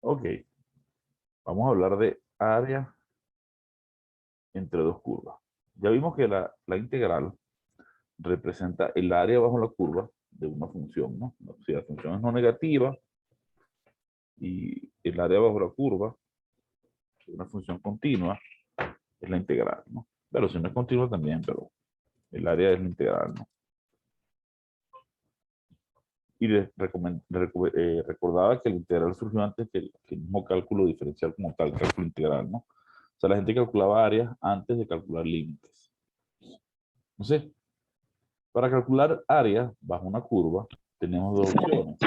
Ok, vamos a hablar de área entre dos curvas. Ya vimos que la integral representa el área bajo la curva de una función, ¿no? Si la función es no negativa y el área bajo la curva de una función continua es la integral, ¿no? Pero si no es continua también, pero el área es la integral, ¿no? Y recordaba que el integral surgió antes que el mismo cálculo diferencial como tal, cálculo integral, ¿no? O sea, la gente calculaba áreas antes de calcular límites. Entonces, para calcular área bajo una curva, tenemos dos opciones.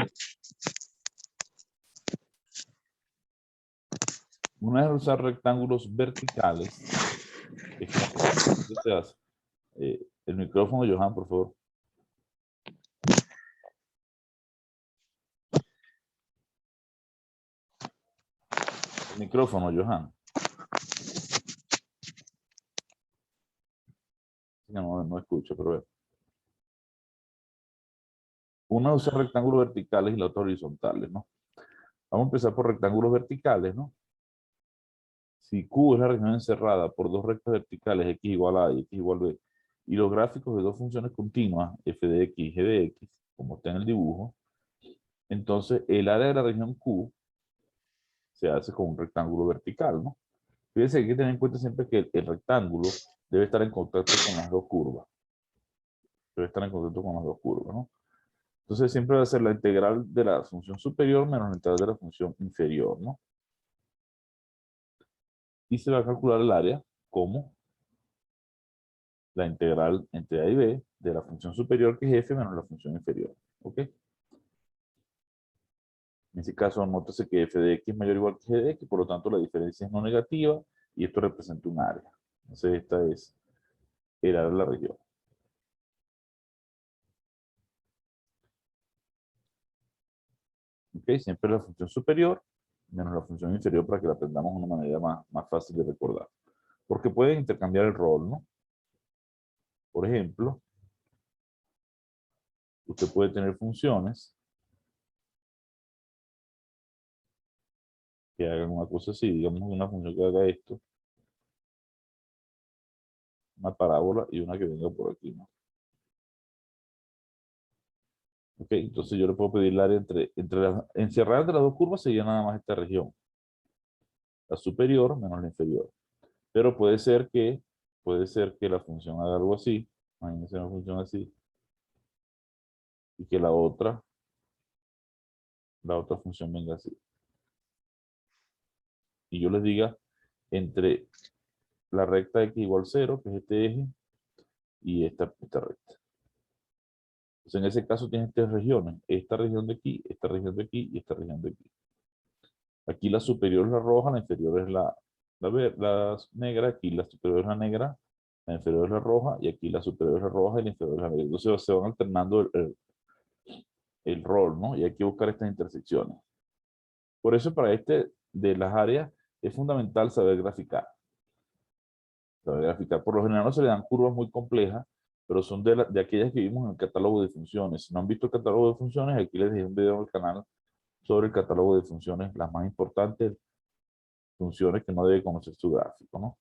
Una es usar rectángulos verticales. Es como que se hace. El micrófono, Johan, por favor. El micrófono, Johan. No escucho, pero bueno. Una es usar rectángulos verticales y la otra horizontales, ¿no? Vamos a empezar por rectángulos verticales, ¿no? Si Q es la región encerrada por dos rectas verticales, x igual a y x igual b, y los gráficos de dos funciones continuas, f de x y g de x, como está en el dibujo, entonces el área de la región Q se hace con un rectángulo vertical, ¿no? Fíjense que hay que tener en cuenta siempre que el rectángulo debe estar en contacto con las dos curvas. Debe estar en contacto con las dos curvas, ¿no? Entonces siempre va a ser la integral de la función superior menos la integral de la función inferior, ¿no? Y se va a calcular el área como la integral entre a y b de la función superior, que es f, menos la función inferior. ¿Ok? En ese caso, nótese que f de x es mayor o igual que g de x, por lo tanto la diferencia es no negativa y esto representa un área. Entonces esta es el área de la región. ¿Ok? Siempre la función superior menos la función inferior para que la aprendamos de una manera más fácil de recordar. Porque pueden intercambiar el rol, ¿no? Por ejemplo, usted puede tener funciones que hagan una cosa así, digamos una función que haga esto, una parábola y una que venga por aquí, ¿no? Ok, entonces yo le puedo pedir el área encerrada entre las dos curvas sería nada más esta región, la superior menos la inferior. Pero puede ser que la función haga algo así, imagínense una función así, y que la otra función venga así. Y yo les diga entre la recta x igual 0, que es este eje, y esta recta. Entonces, en ese caso tienes tres regiones, esta región de aquí, esta región de aquí y esta región de aquí. Aquí la superior es la roja, la inferior es la negra, aquí la superior es la negra, la inferior es la roja, y aquí la superior es la roja y la inferior es la negra. Entonces se van alternando el rol, ¿no? Y hay que buscar estas intersecciones. Por eso para de las áreas es fundamental saber graficar. Saber graficar. Por lo general no se le dan curvas muy complejas, pero son de aquellas que vimos en el catálogo de funciones. Si no han visto el catálogo de funciones, aquí les dejé un video en el canal sobre el catálogo de funciones, las más importantes funciones que no debe conocer su gráfico, ¿no?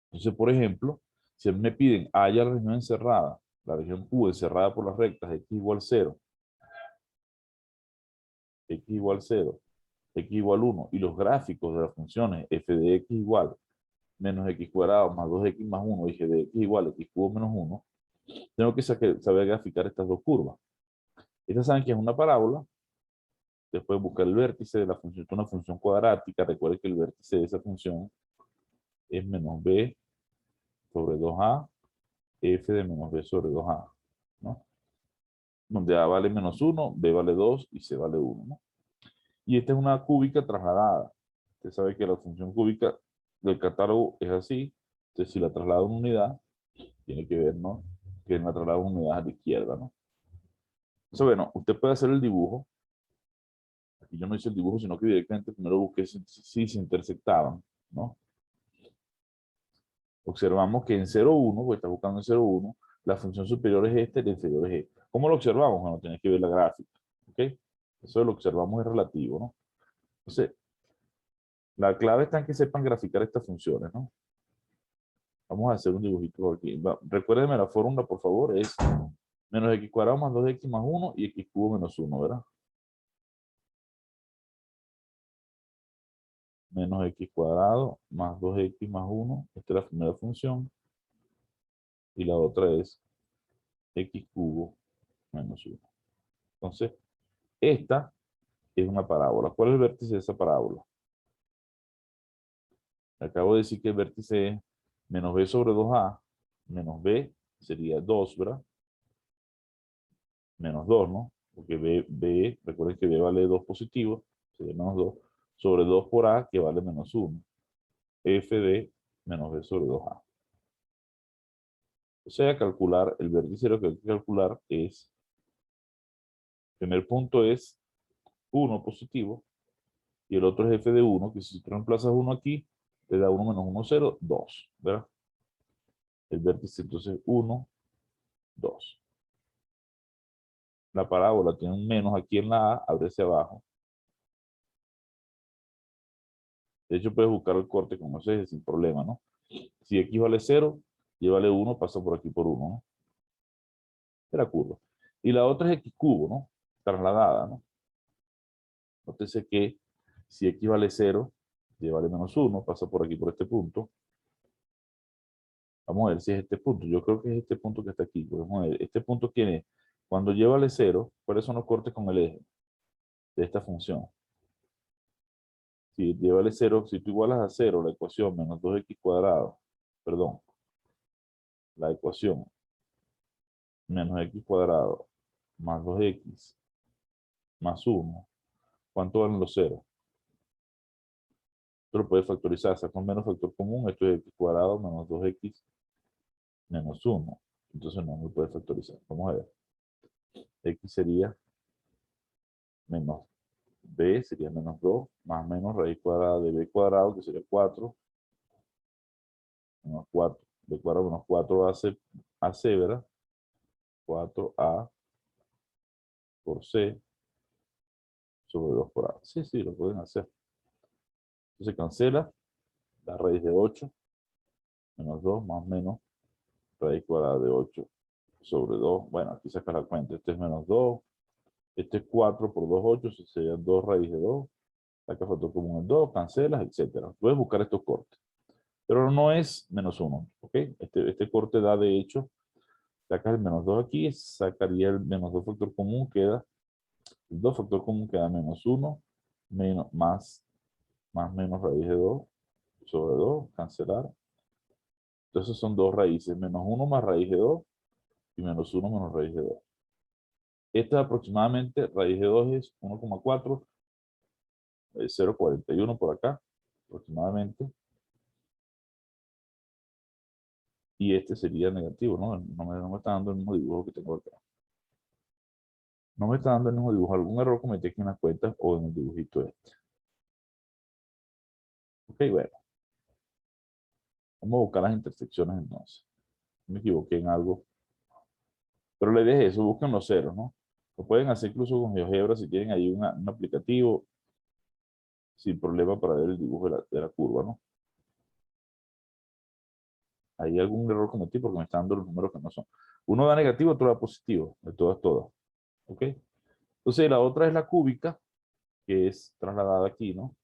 Entonces, por ejemplo, si me piden haya la región encerrada, la región Q encerrada por las rectas x igual 0, x igual 0, x igual 1, y los gráficos de las funciones f de x igual menos x cuadrado más 2x más 1 y g de x igual x cubo menos 1, tengo que saber graficar estas dos curvas. Estas saben que es una parábola. Después buscar el vértice de la función, una función cuadrática. Recuerden que el vértice de esa función es menos b sobre 2a, f de menos b sobre 2a, ¿no? Donde a vale menos 1, b vale 2 y c vale 1, ¿no? Y esta es una cúbica trasladada. Usted sabe que la función cúbica del catálogo es así. Entonces, si la traslado en unidad, tiene que ver, ¿no? Que la traslado en unidad a la izquierda, ¿no? Entonces, bueno, usted puede hacer el dibujo. Aquí yo no hice el dibujo, sino que directamente primero busqué si se intersectaban, ¿no? Observamos que en 0,1, porque está buscando en 0,1, la función superior es esta y la inferior es esta. ¿Cómo lo observamos? Bueno, tienes que ver la gráfica. ¿Ok? Eso lo observamos es relativo, ¿no? Entonces, la clave está en que sepan graficar estas funciones, ¿no? Vamos a hacer un dibujito por aquí. Recuérdenme la fórmula, por favor, es menos x cuadrado más 2x más 1 y x cubo menos 1, ¿verdad? Menos x cuadrado más 2x más 1. Esta es la primera función. Y la otra es x cubo menos 1. Entonces, esta es una parábola. ¿Cuál es el vértice de esa parábola? Acabo de decir que el vértice es menos b sobre 2a, menos b sería 2, ¿verdad? Menos 2, ¿no? Porque recuerden que b vale 2 positivo, sería menos 2, sobre 2 por a, que vale menos 1. F de menos b sobre 2a. O sea, calcular, el vértice lo que hay que calcular es, el primer punto es 1 positivo, y el otro es f de 1, que si tú reemplazas 1 aquí, te da 1 menos 1, 0, 2, ¿verdad? El vértice entonces 1, 2. La parábola tiene un menos aquí en la A, abre hacia abajo. De hecho, puedes buscar el corte con ese sin problema, ¿no? Si x vale 0, y vale 1, pasa por aquí por 1, ¿no? De la curva. Y la otra es x cubo, ¿no? Trasladada, ¿no? Nótese que si x vale 0, y vale menos 1, pasa por aquí por este punto. Vamos a ver si es este punto. Yo creo que es este punto que está aquí. Vamos a ver. Este punto, ¿quién es? Cuando y vale 0, ¿cuáles son los cortes con el eje de esta función? Si y vale 0, si tú igualas a 0 la ecuación menos 2x cuadrado, perdón, la ecuación menos x cuadrado más 2x más 1, ¿cuánto valen los ceros? Esto lo puedes factorizar, saca un menos factor común, esto es x cuadrado menos 2x menos 1. Entonces no lo puedes factorizar. Vamos a ver. X sería menos b, sería menos 2, más menos raíz cuadrada de b cuadrado, que sería 4, menos 4, b cuadrado menos 4ac, ¿verdad? 4a por c sobre 2 por a. Sí, sí, lo pueden hacer. Entonces cancela la raíz de 8 menos 2 más menos raíz cuadrada de 8 sobre 2. Bueno, aquí saca la cuenta. Este es menos 2. Este es 4 por 2, 8. Sería 2 raíz de 2. Saca factor común en 2, cancelas, etc. Puedes buscar estos cortes. Pero no es menos 1. ¿Ok? Este corte da, de hecho, sacas el menos 2 aquí, sacaría el menos 2 factor común, queda el 2 factor común, queda menos 1, menos, más menos raíz de 2 sobre 2, cancelar. Entonces son dos raíces, menos 1 más raíz de 2 y menos 1 menos raíz de 2. Esta aproximadamente, raíz de 2 es 1,4, 0,41 por acá, aproximadamente. Y este sería negativo, ¿no? No me está dando el mismo dibujo que tengo acá. No me está dando el mismo dibujo. Algún error cometí aquí en las cuentas o en el dibujito este. Ok, bueno. Vamos a buscar las intersecciones entonces. Me equivoqué en algo. Pero la idea es eso, busquen los ceros, ¿no? Lo pueden hacer incluso con GeoGebra si tienen ahí un aplicativo sin problema para ver el dibujo de la curva, ¿no? Hay algún error cometí porque me están dando los números que no son. Uno da negativo, otro da positivo. De todas, todas. ¿Ok? Entonces la otra es la cúbica, que es trasladada aquí, ¿no?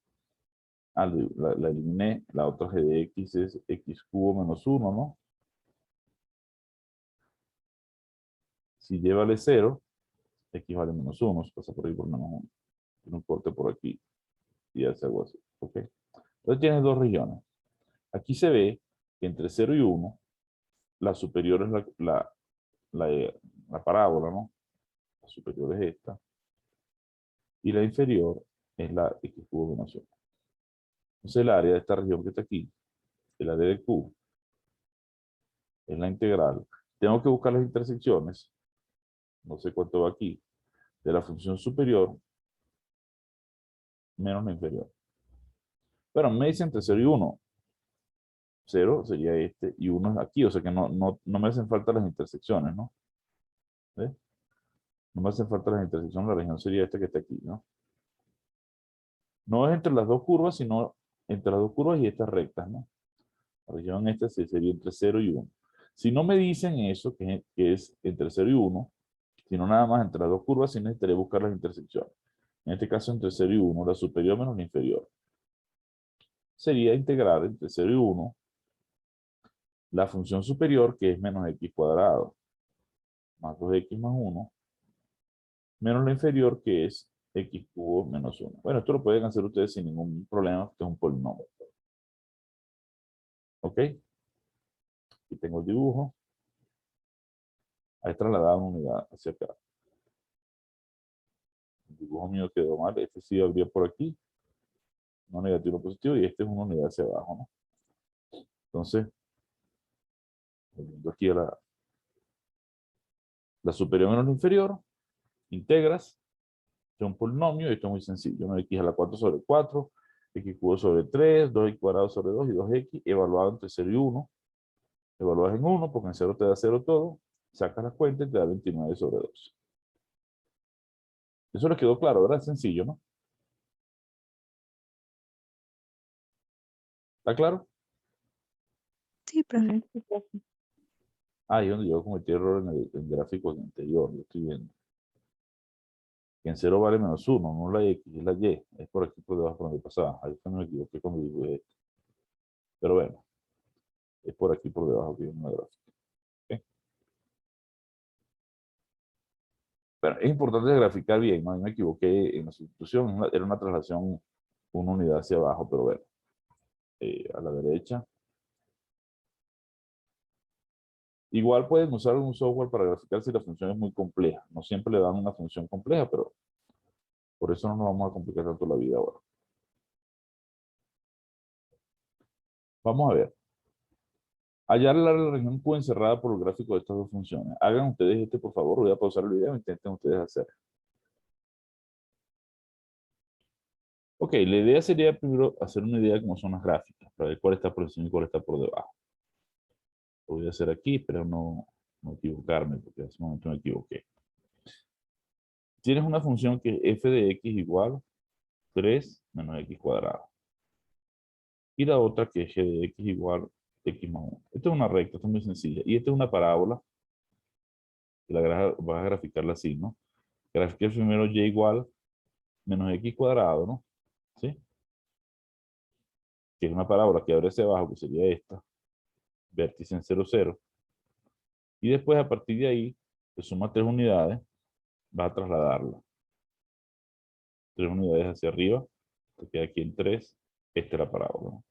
La eliminé. La otra g de x es x cubo menos 1, ¿no? Si y vale 0, x vale menos 1. Se pasa por ahí por menos 1. Tiene un corte por aquí y hace algo así. ¿Ok? Entonces tienes dos regiones. Aquí se ve que entre 0 y 1, la superior es la parábola, ¿no? La superior es esta. Y la inferior es la x cubo menos 1. Entonces el área de esta región que está aquí, el área de Q, es la integral. Tengo que buscar las intersecciones, no sé cuánto va aquí, de la función superior menos la inferior. Pero me dice entre 0 y 1. 0 sería este y 1 es aquí, o sea que no me hacen falta las intersecciones, ¿no? ¿Ves? No me hacen falta las intersecciones, la región sería esta que está aquí, ¿no? No es entre las dos curvas, sino entre las dos curvas y estas rectas, ¿no? La región esta sería entre 0 y 1. Si no me dicen eso, que es entre 0 y 1, sino nada más entre las dos curvas, sí necesitaré buscar las intersecciones. En este caso, entre 0 y 1, la superior menos la inferior. Sería integrar entre 0 y 1 la función superior, que es menos x cuadrado, más 2x más 1, menos la inferior, que es x cubo menos 1. Bueno, esto lo pueden hacer ustedes sin ningún problema, esto es un polinomio. ¿Ok? Aquí tengo el dibujo. Ahí trasladado una unidad hacia acá. El dibujo mío quedó mal. Este sí habría por aquí. No negativo, positivo. Y este es una unidad hacia abajo, ¿no? Entonces, volviendo aquí a la superior menos la inferior, integras. Este es un polinomio y esto es muy sencillo, ¿no? X a la 4 sobre 4, x cubo sobre 3, 2x cuadrado sobre 2 y 2x evaluado entre 0 y 1. Evalúas en 1 porque en 0 te da 0 todo. Sacas las cuentas y te da 29 sobre 2. Eso les quedó claro, ¿verdad? Es sencillo, ¿no? ¿Está claro? Sí, profe. Ah, y donde yo cometí error en el gráfico anterior, lo estoy viendo. Que en 0 vale menos 1, no la X, es la Y. Es por aquí por debajo por donde pasaba. Ahí fue donde me equivoqué cuando dibujé esto. Pero bueno, es por aquí por debajo que viene la gráfica. ¿Ok? Bueno, es importante graficar bien, ¿no? Yo me equivoqué en la sustitución, era una traslación una unidad hacia abajo, pero bueno, a la derecha. Igual pueden usar un software para graficar si la función es muy compleja. No siempre le dan una función compleja, pero por eso no nos vamos a complicar tanto la vida ahora. Vamos a ver. Hallar la región Q encerrada por el gráfico de estas dos funciones. Hagan ustedes este, por favor. Voy a pausar el video e intenten ustedes hacer. Ok, la idea sería primero hacer una idea de cómo son las gráficas, para ver cuál está por encima y cuál está por debajo. Lo voy a hacer aquí, pero no equivocarme, porque hace un momento me equivoqué. Tienes una función que es f de x igual 3 menos x cuadrado. Y la otra que es g de x igual x más 1. Esta es una recta, esta es muy sencilla. Y esta es una parábola, que vas a graficarla así, ¿no? Grafique primero y igual menos x cuadrado, ¿no? ¿Sí? Que es una parábola que abre hacia abajo, que sería esta, vértice en 0, 0. Y después, a partir de ahí, te suma 3 unidades, vas a trasladarla. 3 unidades hacia arriba, te queda aquí en 3, esta es la parábola, ¿no?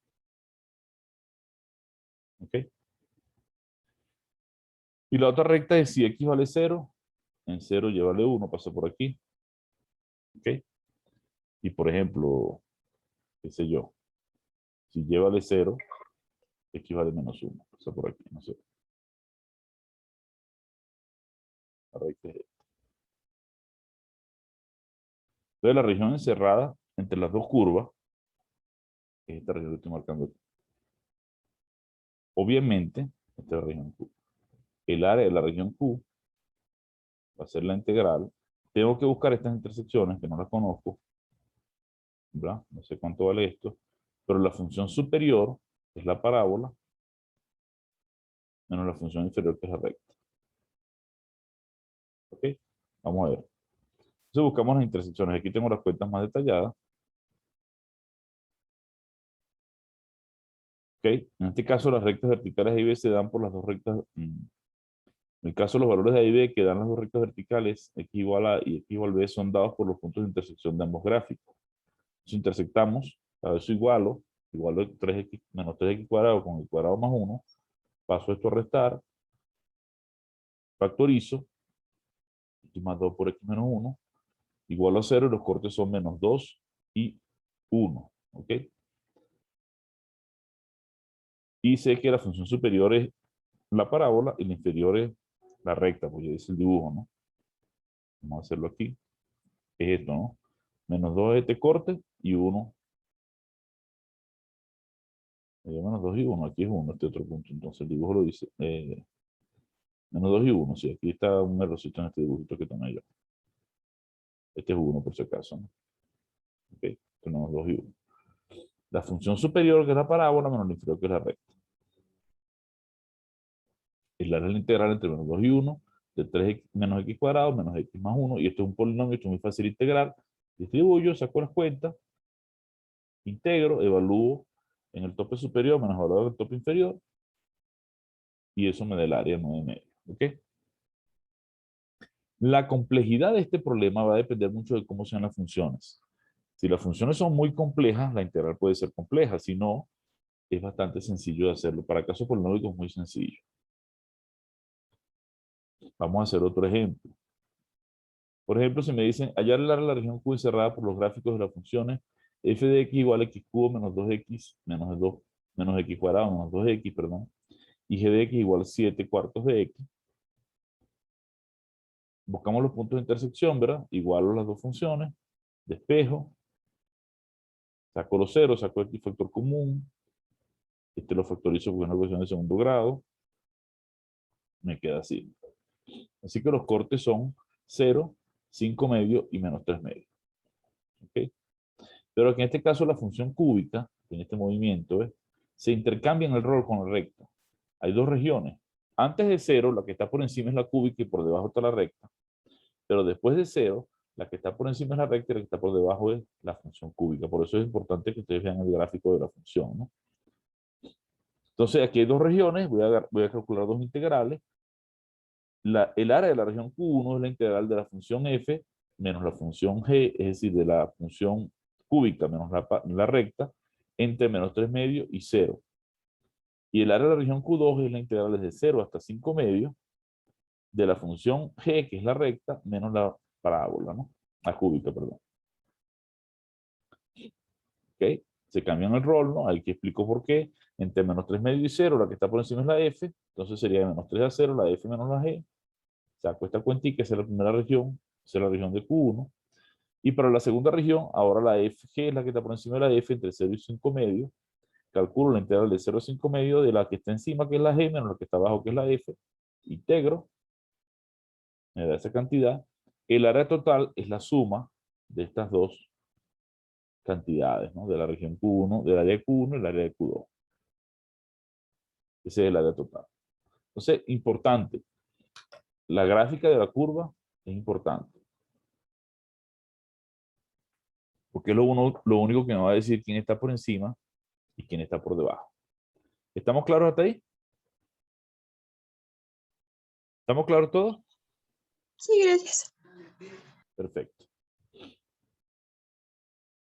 ¿Ok? Y la otra recta es si x vale 0, en 0 llévale 1, pasa por aquí. ¿Ok? Y por ejemplo, qué sé yo, si y vale 0, x vale menos 1, pasa por aquí, no sé. La recta es esta. Entonces la región encerrada entre las dos curvas, que es esta región que estoy marcando aquí. Obviamente, esta es la región Q. El área de la región Q va a ser la integral. Tengo que buscar estas intersecciones, que no las conozco, ¿verdad? No sé cuánto vale esto, pero la función superior es la parábola, menos la función inferior, que es la recta. ¿Ok? Vamos a ver. Entonces buscamos las intersecciones. Aquí tengo las cuentas más detalladas. ¿Ok? En este caso, las rectas verticales A y B se dan por las dos rectas. En el caso, los valores de A y B que dan las dos rectas verticales, x igual a y x igual B, son dados por los puntos de intersección de ambos gráficos. Si intersectamos, a eso igualo 3x menos 3x cuadrado con el cuadrado más 1, paso esto a restar, factorizo, x más 2 por x menos 1, igual a 0, y los cortes son menos 2 y 1. ¿Ok? Y sé que la función superior es la parábola y la inferior es la recta, porque ya dice el dibujo, ¿no? Vamos a hacerlo aquí. Es esto, ¿no? Menos 2 es este corte y 1 Menos 2 y 1, aquí es 1, este otro punto. Entonces el dibujo lo dice. Menos 2 y 1, sí, aquí está un errorcito en este dibujito que tomé yo. Este es 1 por si acaso, ¿no? Ok, tenemos 2 y 1. La función superior, que es la parábola, menos la inferior, que es la recta. Es la integral entre menos 2 y 1, de 3 menos x cuadrado, menos x más 1, y esto es un polinomio, esto es muy fácil de integrar. Distribuyo, saco las cuentas, integro, evalúo en el tope superior menos el valor del tope inferior, y eso me da el área 9 medio. ¿Ok? La complejidad de este problema va a depender mucho de cómo sean las funciones. Si las funciones son muy complejas, la integral puede ser compleja. Si no, es bastante sencillo de hacerlo. Para casos polinómicos es muy sencillo. Vamos a hacer otro ejemplo. Por ejemplo, si me dicen hallar el área de la región Q encerrada por los gráficos de las funciones f de x igual a x cubo menos 2x menos 2 menos x cuadrado menos 2x, perdón, y g de x igual 7 cuartos de x. Buscamos los puntos de intersección, ¿verdad? Igualo las dos funciones, despejo, saco los ceros, saco el factor común, este lo factorizo porque es una ecuación de segundo grado, me queda así. Así que los cortes son 0, 5 medio y menos 3 medio. ¿Ok? Pero aquí en este caso la función cúbica, en este movimiento, se intercambia en el rol con la recta. Hay dos regiones. Antes de 0, la que está por encima es la cúbica y por debajo está la recta. Pero después de 0, la que está por encima es la recta y la que está por debajo es la función cúbica. Por eso es importante que ustedes vean el gráfico de la función, ¿no? Entonces aquí hay dos regiones, voy a calcular dos integrales. El área de la región Q1 es la integral de la función f menos la función g, es decir, de la función cúbica menos la recta, entre menos 3 medios y 0. Y el área de la región Q2 es la integral desde 0 hasta 5 medios de la función g, que es la recta, menos la parábola, ¿no? La cúbica, perdón. ¿Ok? Se cambian el rol, ¿no? Ahí que explico por qué. Entre menos 3 medios y 0, la que está por encima es la f, entonces sería de menos 3 a 0, la f menos la g. Saco esta cuentica, esa es la primera región, esa es la región de Q1. Y para la segunda región, ahora la FG es la que está por encima de la F entre 0 y 5 medios. Calculo la integral de 0 a 5 medios de la que está encima, que es la G, menos la que está abajo, que es la F. Integro, me da esa cantidad. El área total es la suma de estas dos cantidades, ¿no? De la región Q1, del área de Q1 y el área de Q2. Ese es el área total. Entonces, importante. La gráfica de la curva es importante. Porque es lo único que nos va a decir quién está por encima y quién está por debajo. ¿Estamos claros hasta ahí? ¿Estamos claros todos? Sí, gracias. Perfecto.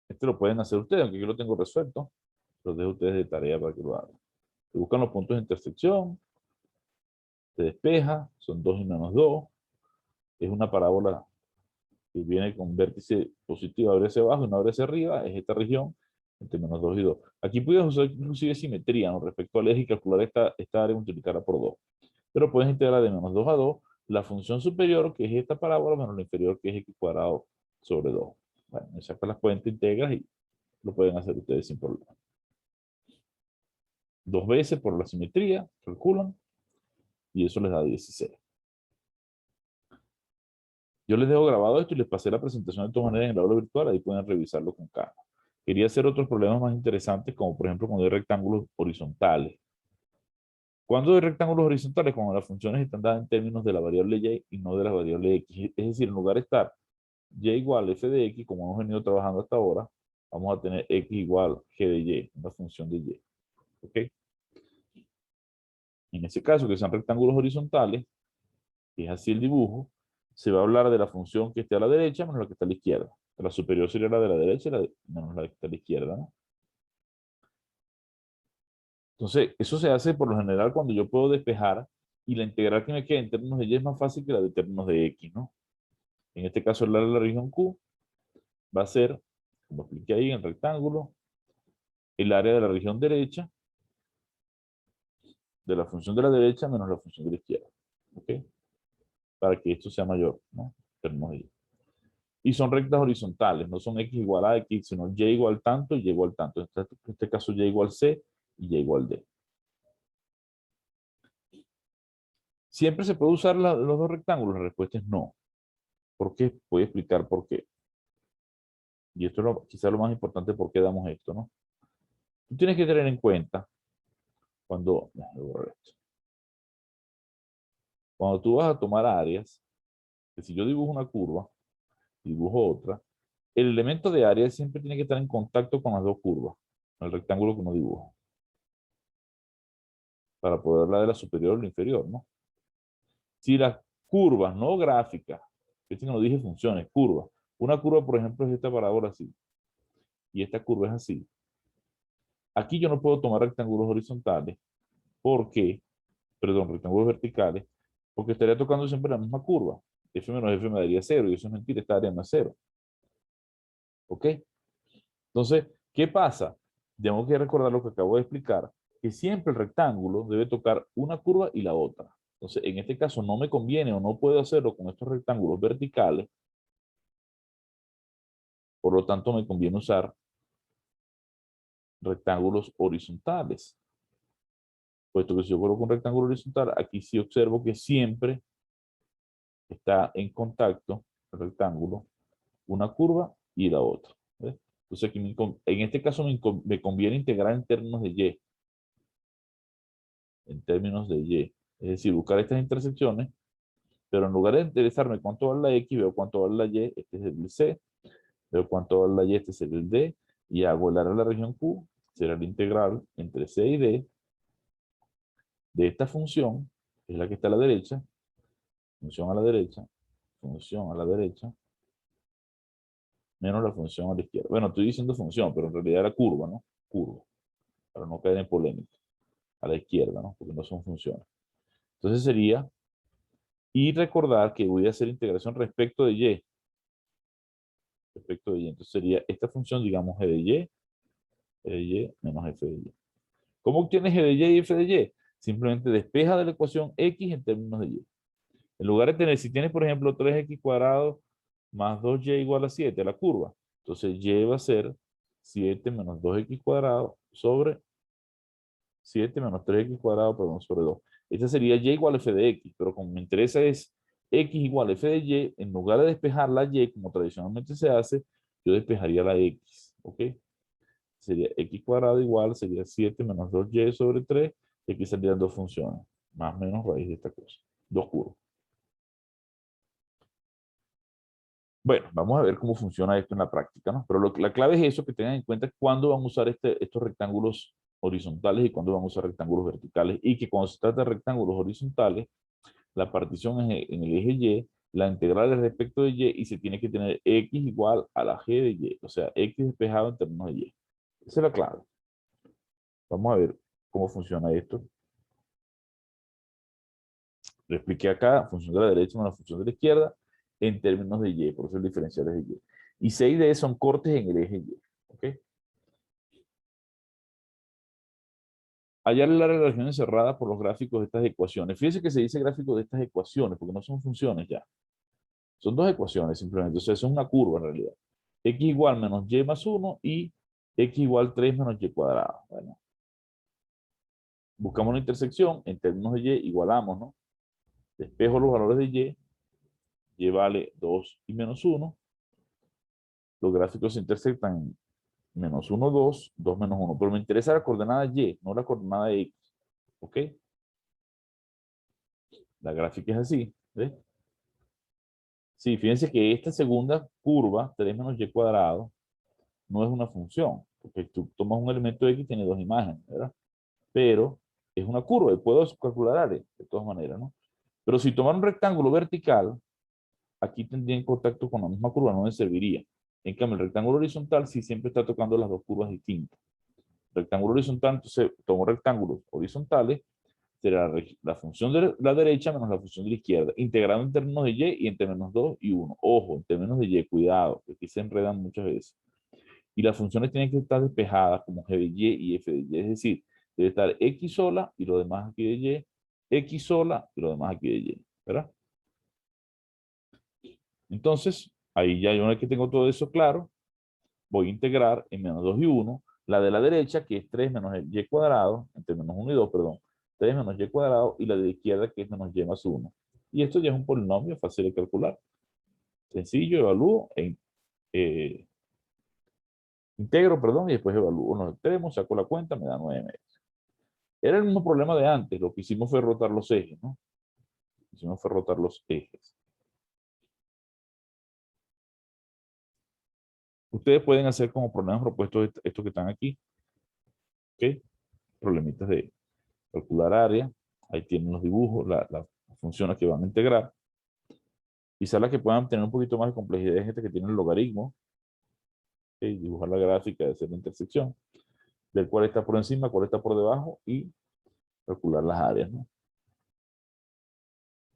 Este lo pueden hacer ustedes, aunque yo lo tengo resuelto. Los dejo a ustedes de tarea para que lo hagan. Se buscan los puntos de intersección, se despeja, son 2 y menos 2. Es una parábola que viene con vértice positivo, abre hacia abajo y no abre hacia arriba. Es esta región entre menos 2 y 2. Aquí puedes usar inclusive simetría, ¿no? Respecto al eje y calcular esta área multiplicada por 2. Pero puedes integrar de menos 2 a 2 la función superior, que es esta parábola, menos la inferior, que es x cuadrado sobre 2. Bueno, me sacas las cuentas, integras y lo pueden hacer ustedes sin problema. 2 veces por la simetría, calculan, y eso les da 16. Yo les dejo grabado esto y les pasé la presentación de todas maneras en el aula virtual, ahí pueden revisarlo con calma. Quería hacer otros problemas más interesantes, como por ejemplo cuando hay rectángulos horizontales. Cuando hay rectángulos horizontales, cuando las funciones están dadas en términos de la variable y y no de la variable x. Es decir, en lugar de estar y igual f de x, como hemos venido trabajando hasta ahora, vamos a tener x igual g de y, una función de y. ¿Ok? En ese caso, que sean rectángulos horizontales, que es así el dibujo, se va a hablar de la función que esté a la derecha menos la que está a la izquierda. La superior sería la de la derecha y menos la que está a la izquierda, ¿no? Entonces, eso se hace por lo general cuando yo puedo despejar y la integral que me queda en términos de y es más fácil que la de términos de x, ¿no? En este caso, el área de la región Q va a ser, como expliqué ahí en el rectángulo, el área de la región derecha de la función de la derecha menos la función de la izquierda. ¿Ok? Para que esto sea mayor, ¿no? Términos de y. Y son rectas horizontales, no son x igual a x, sino y igual tanto y y igual tanto. En este caso y igual c, y y igual D. ¿Siempre se puede usar los dos rectángulos? La respuesta es no. ¿Por qué? Voy a explicar por qué. Y esto es quizás lo más importante por qué damos esto, ¿no? Tú tienes que tener en cuenta cuando tú vas a tomar áreas, que si yo dibujo una curva, dibujo otra, el elemento de área siempre tiene que estar en contacto con las dos curvas, el rectángulo que uno dibuja, para poder hablar de la superior o la inferior, ¿no? Si las curvas, no gráficas, que no dije funciones, curvas. Una curva, por ejemplo, es esta parábola así, y esta curva es así. Aquí yo no puedo tomar rectángulos horizontales, porque, perdón, rectángulos verticales, porque estaría tocando siempre la misma curva. F menos F me daría 0, y eso es mentira, esta área no es 0. ¿Ok? Entonces, ¿qué pasa? Tengo que recordar lo que acabo de explicar, que siempre el rectángulo debe tocar una curva y la otra. Entonces, en este caso no me conviene o no puedo hacerlo con estos rectángulos verticales, por lo tanto me conviene usar rectángulos horizontales. Puesto que si yo coloco un rectángulo horizontal, aquí sí observo que siempre está en contacto el rectángulo, una curva y la otra. ¿Ves? Entonces, aquí en este caso me conviene integrar en términos de Y. En términos de Y. Es decir, buscar estas intersecciones, pero en lugar de interesarme cuánto vale la X, veo cuánto vale la Y, este es el C, veo cuánto vale la Y, este es el D, y hago el área de la región Q, será la integral entre C y D de esta función, que es la que está a la derecha, función a la derecha, función a la derecha, menos la función a la izquierda. Bueno, estoy diciendo función, pero en realidad era curva, ¿no? Curva, para no caer en polémica. A la izquierda, ¿no? Porque no son funciones. Entonces sería, y recordar que voy a hacer integración respecto de Y. Respecto de Y. Entonces sería esta función, digamos, G de Y, E de Y menos F de Y. ¿Cómo obtienes G de Y y F de Y? Simplemente despeja de la ecuación X en términos de Y. En lugar de tener, si tienes, por ejemplo, 3x cuadrado más 2y igual a 7, la curva. Entonces, y va a ser 7 menos 2x cuadrado sobre 7 menos 3x cuadrado, perdón, sobre 2. Esta sería y igual a f de x, pero como me interesa es x igual a f de y, en lugar de despejar la y, como tradicionalmente se hace, yo despejaría la x, ¿ok? Sería x cuadrado igual, sería 7 menos 2y sobre 3, y aquí saldrían dos funciones, más o menos raíz de esta cosa, dos curvas. Bueno, vamos a ver cómo funciona esto en la práctica, ¿no? Pero la clave es eso, que tengan en cuenta cuándo van a usar estos rectángulos horizontales y cuándo van a usar rectángulos verticales, y que cuando se trata de rectángulos horizontales, la partición es en el eje Y, la integral es respecto de Y, y se tiene que tener X igual a la G de Y, o sea, X despejado en términos de Y. Esa es la clave. Vamos a ver cómo funciona esto. Lo expliqué acá, función de la derecha más la función de la izquierda, en términos de Y, por eso el diferencial es de Y. Y 6D son cortes en el eje Y. ¿Ok? Hallar la relación encerrada por los gráficos de estas ecuaciones. Fíjense que se dice gráfico de estas ecuaciones, porque no son funciones ya. Son dos ecuaciones simplemente. O sea, es una curva en realidad. X igual menos Y más 1 y X igual 3 menos Y cuadrado. Bueno, buscamos la intersección, en términos de Y igualamos, ¿no? Despejo los valores de Y vale 2 y menos 1. Los gráficos se intersectan en menos 1, 2, 2 menos 1. Pero me interesa la coordenada Y, no la coordenada X. ¿Ok? La gráfica es así. ¿Ves? Sí, fíjense que esta segunda curva, 3 menos Y cuadrado, no es una función. Porque tú tomas un elemento X y tiene dos imágenes, ¿verdad? Pero es una curva y puedo calcular área, de todas maneras, ¿no? Pero si tomara un rectángulo vertical, aquí tendría en contacto con la misma curva, no me serviría. En cambio, el rectángulo horizontal sí siempre está tocando las dos curvas distintas. Rectángulo horizontal, entonces tomo rectángulos horizontales, será la función de la derecha menos la función de la izquierda, integrado en términos de Y y en términos 2 y 1. Ojo, en términos de Y, cuidado, que aquí se enredan muchas veces. Y las funciones tienen que estar despejadas como G de Y y F de Y, es decir, debe estar X sola y lo demás aquí de Y, X sola y lo demás aquí de Y, ¿verdad? Entonces, ahí ya una vez que tengo todo eso claro, voy a integrar en menos 2 y 1 La de la derecha, que es 3 menos el y cuadrado, entre menos 1 y 2, perdón, 3 menos y cuadrado, y la de la izquierda, que es menos y más 1. Y esto ya es un polinomio fácil de calcular. Sencillo, evalúo, integro, perdón, y después evalúo los extremos, saco la cuenta, me da 9 medios. Era el mismo problema de antes, lo que hicimos fue rotar los ejes, ¿no? Lo que hicimos fue rotar los ejes. Ustedes pueden hacer como problemas propuestos estos que están aquí, ¿ok? Problemitas de calcular área, ahí tienen los dibujos, las funciones que van a integrar. Quizás las que puedan tener un poquito más de complejidad es este que tiene el logaritmo, ¿okay? Dibujar la gráfica de hacer la intersección, ver cuál está por encima, cuál está por debajo y calcular las áreas, ¿no?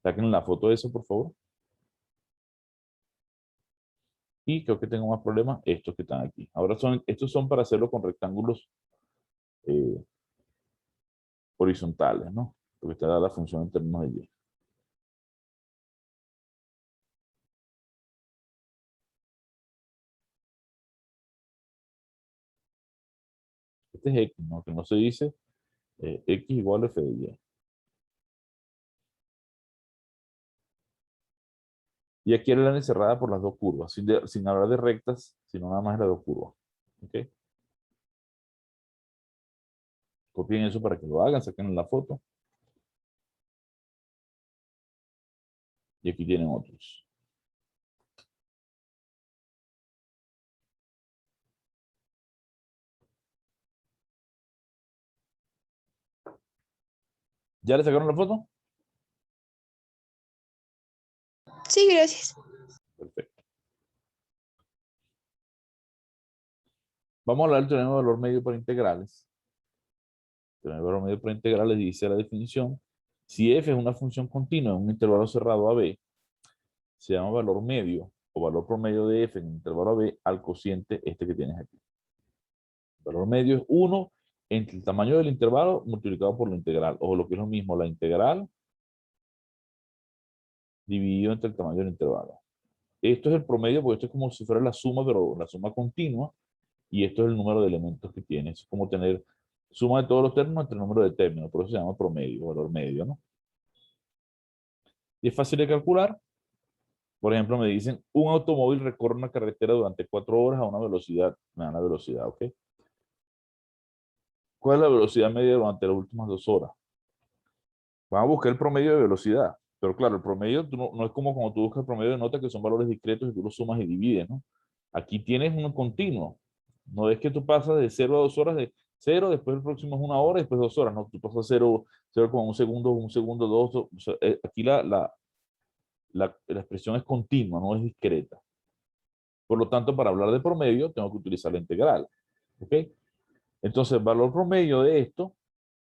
Saquen la foto de eso, por favor. Y creo que tengo más problemas, estos que están aquí. Ahora estos son para hacerlo con rectángulos eh, horizontales, ¿no? Porque está la función en términos de y. Este es x, ¿no? Que no se dice x igual a f de y. Y aquí era la línea cerrada por las dos curvas, sin hablar de rectas, sino nada más de las dos curvas. ¿Ok? Copien eso para que lo hagan, saquen la foto. Y aquí tienen otros. ¿Ya le sacaron la foto? Sí, gracias. Perfecto. Vamos a hablar del teorema de valor medio para integrales. El teorema de valor medio para integrales dice la definición. Si f es una función continua en un intervalo cerrado a b, se llama valor medio o valor promedio de f en el intervalo a b al cociente este que tienes aquí. El valor medio es 1 entre el tamaño del intervalo multiplicado por la integral, o lo que es lo mismo, la integral dividido entre el tamaño del intervalo. Esto es el promedio, porque esto es como si fuera la suma, pero la suma continua, y esto es el número de elementos que tiene. Es como tener suma de todos los términos entre el número de términos, por eso se llama promedio, valor medio, ¿no? Y es fácil de calcular. Por ejemplo, me dicen, un automóvil recorre una carretera durante 4 horas a una velocidad, me dan la velocidad, ¿ok? ¿Cuál es la velocidad media durante las últimas 2 horas? Van a buscar el promedio de velocidad. Pero claro, el promedio no es como cuando tú buscas el promedio de nota, que son valores discretos y tú los sumas y divides, ¿no? Aquí tienes uno continuo. No es que tú pasas de 0 a 2 horas, de 0, después el próximo es 1 hora, después 2 horas, no, tú pasas 0, 0 como un segundo, 2, o sea, aquí la expresión es continua, no es discreta. Por lo tanto, para hablar de promedio, tengo que utilizar la integral. ¿Ok? Entonces, el valor promedio de esto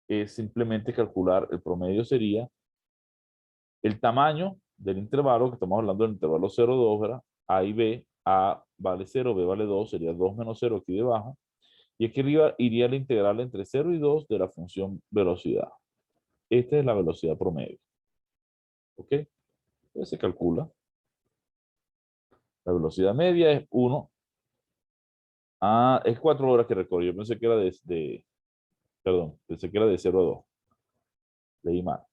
es simplemente calcular, el promedio sería el tamaño del intervalo, que estamos hablando del intervalo 0, 2, ¿verdad? A y B, A vale 0, B vale 2, sería 2 menos 0 aquí debajo. Y aquí arriba iría la integral entre 0 y 2 de la función velocidad. Esta es la velocidad promedio. ¿Ok? Entonces se calcula. La velocidad media es 1. Ah, es 4 horas que recorrió. Yo pensé que era perdón, pensé que era de 0 a 2. Leí mal.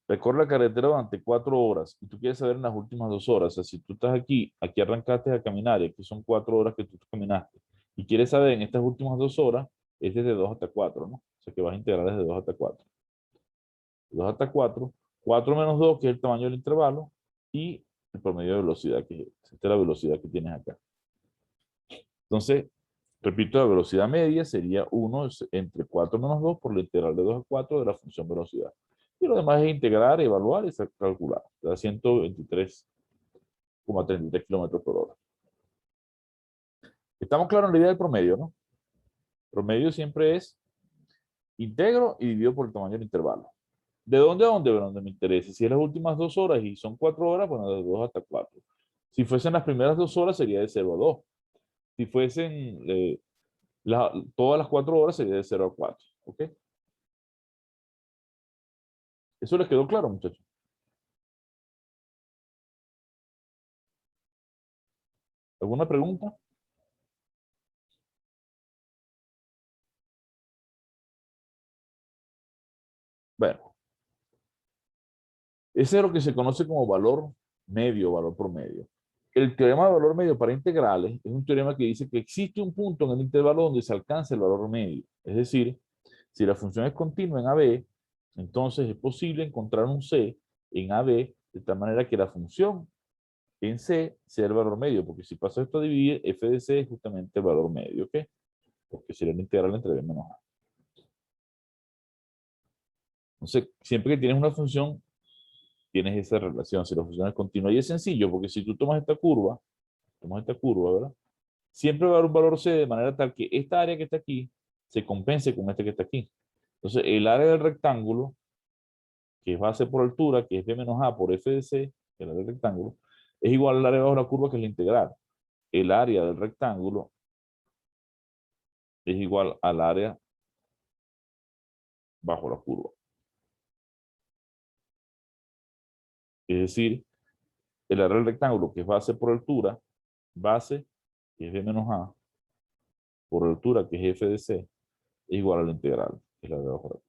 Recorre la carretera durante 4 horas y tú quieres saber en las últimas 2 horas. O sea, si tú estás aquí arrancaste a caminar y aquí son 4 horas que tú caminaste y quieres saber en estas últimas 2 horas, es desde 2 hasta 4, ¿no? O sea que vas a integrar desde 2 hasta 4. 2 hasta 4, 4 menos 2, que es el tamaño del intervalo, y el promedio de velocidad, que esta es la velocidad que tienes acá. Entonces, repito, la velocidad media sería 1 entre 4 menos 2 por la integral de 2 a 4 de la función velocidad. Y lo demás es integrar, evaluar y calcular. Da 123,33 kilómetros por hora. Estamos claros en la idea del promedio, ¿no? Promedio siempre es integro y dividido por el tamaño del intervalo. ¿De dónde a dónde? Bueno, donde me interese. Si es las últimas 2 horas y son 4 horas, bueno, de 2 hasta 4. Si fuesen las primeras 2 horas, sería de 0 a 2. Si fuesen todas las 4 horas, sería de 0 a 4. ¿Ok? ¿Eso les quedó claro, muchachos? ¿Alguna pregunta? Ese es lo que se conoce como valor medio, valor promedio. El teorema de valor medio para integrales es un teorema que dice que existe un punto en el intervalo donde se alcanza el valor medio. Es decir, si la función es continua en AB, entonces es posible encontrar un C en AB de tal manera que la función en C sea el valor medio, porque si pasa esto a dividir, f de C es justamente el valor medio, ¿ok? Porque sería la integral entre B menos A. Entonces, siempre que tienes una función, tienes esa relación. Si la función es continua y es sencillo, porque si tú tomas esta curva, ¿verdad? Siempre va a haber un valor C de manera tal que esta área que está aquí se compense con este que está aquí. Entonces, el área del rectángulo, que es base por altura, que es B menos A por F de C, que es el área del rectángulo, es igual al área bajo la curva, que es la integral. El área del rectángulo es igual al área bajo la curva. Es decir, el área del rectángulo, que es base por altura, base, que es B menos A, por altura, que es F de C, es igual a la integral, que es la de abajo.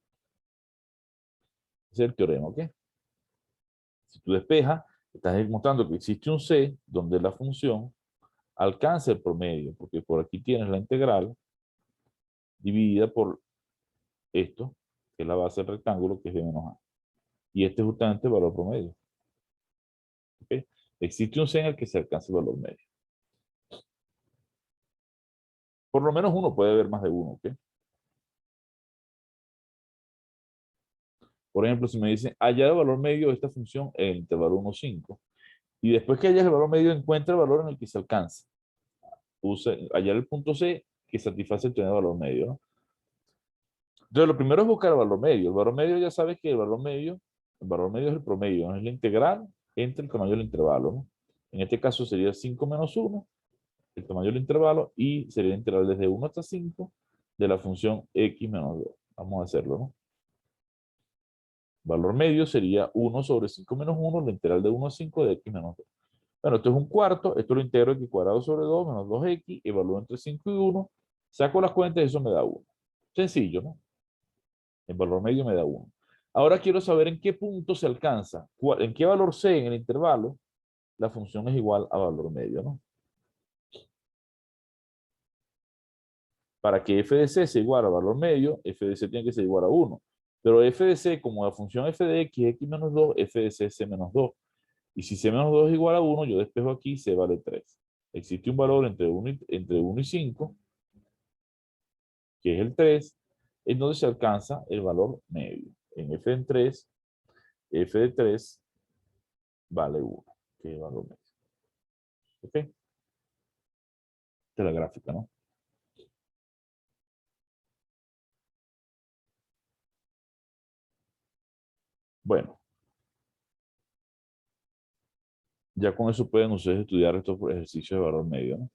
Ese es el teorema, ¿ok? Si tú despejas, estás demostrando que existe un C donde la función alcanza el promedio, porque por aquí tienes la integral dividida por esto, que es la base del rectángulo, que es B menos A. Y este es justamente el valor promedio. ¿Ok? Existe un C en el que se alcanza el valor medio. Por lo menos uno, puede haber más de uno, ¿ok? Por ejemplo, si me dicen, hallar el valor medio de esta función en el intervalo 1, 5, y después que hayas el valor medio, encuentra el valor en el que se alcanza. Hallar el punto C que satisface el teorema de valor medio, ¿no? Entonces, lo primero es buscar el valor medio. El valor medio, ya sabes que el valor medio es el promedio, ¿no? Es la integral entre el tamaño del intervalo, ¿no? En este caso sería 5 menos 1, el tamaño del intervalo, y sería la integral desde 1 hasta 5 de la función x menos 2. Vamos a hacerlo, ¿no? Valor medio sería 1 sobre 5 menos 1, la integral de 1 a 5 de x menos 2. Bueno, esto es un cuarto, esto lo integro x cuadrado sobre 2 menos 2x, evalúo entre 5 y 1, saco las cuentas y eso me da 1. Sencillo, ¿no? El valor medio me da 1. Ahora quiero saber en qué punto se alcanza, en qué valor C en el intervalo la función es igual a valor medio, ¿no? Para que f de c sea igual a valor medio, f de c tiene que ser igual a 1. Pero f de c, como la función f de x es x menos 2, f de c es c menos 2. Y si c menos 2 es igual a 1, yo despejo aquí, c vale 3. Existe un valor entre 1 y 5, que es el 3, en donde se alcanza el valor medio. En f de 3, f de 3 vale 1, que es el valor medio. ¿Ok? Esta es la gráfica, ¿no? Bueno, ya con eso pueden ustedes estudiar estos ejercicios de valor medio, ¿no?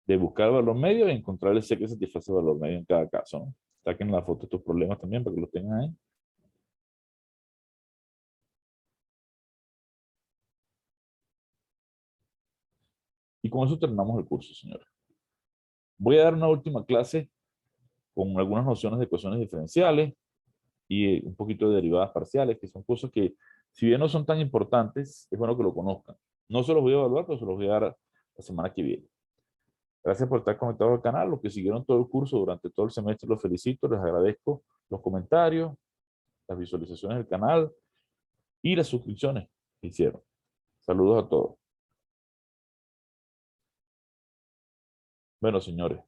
De buscar el valor medio y encontrar el C que satisface el valor medio en cada caso, ¿no? Saquen la foto de estos problemas también para que los tengan ahí. Y con eso terminamos el curso, señores. Voy a dar una última clase con algunas nociones de ecuaciones diferenciales y un poquito de derivadas parciales, que son cosas que, si bien no son tan importantes, es bueno que lo conozcan. No se los voy a evaluar, pero se los voy a dar la semana que viene. Gracias por estar conectados al canal. Los que siguieron todo el curso durante todo el semestre, los felicito. Les agradezco los comentarios, las visualizaciones del canal y las suscripciones que hicieron. Saludos a todos. Bueno, señores,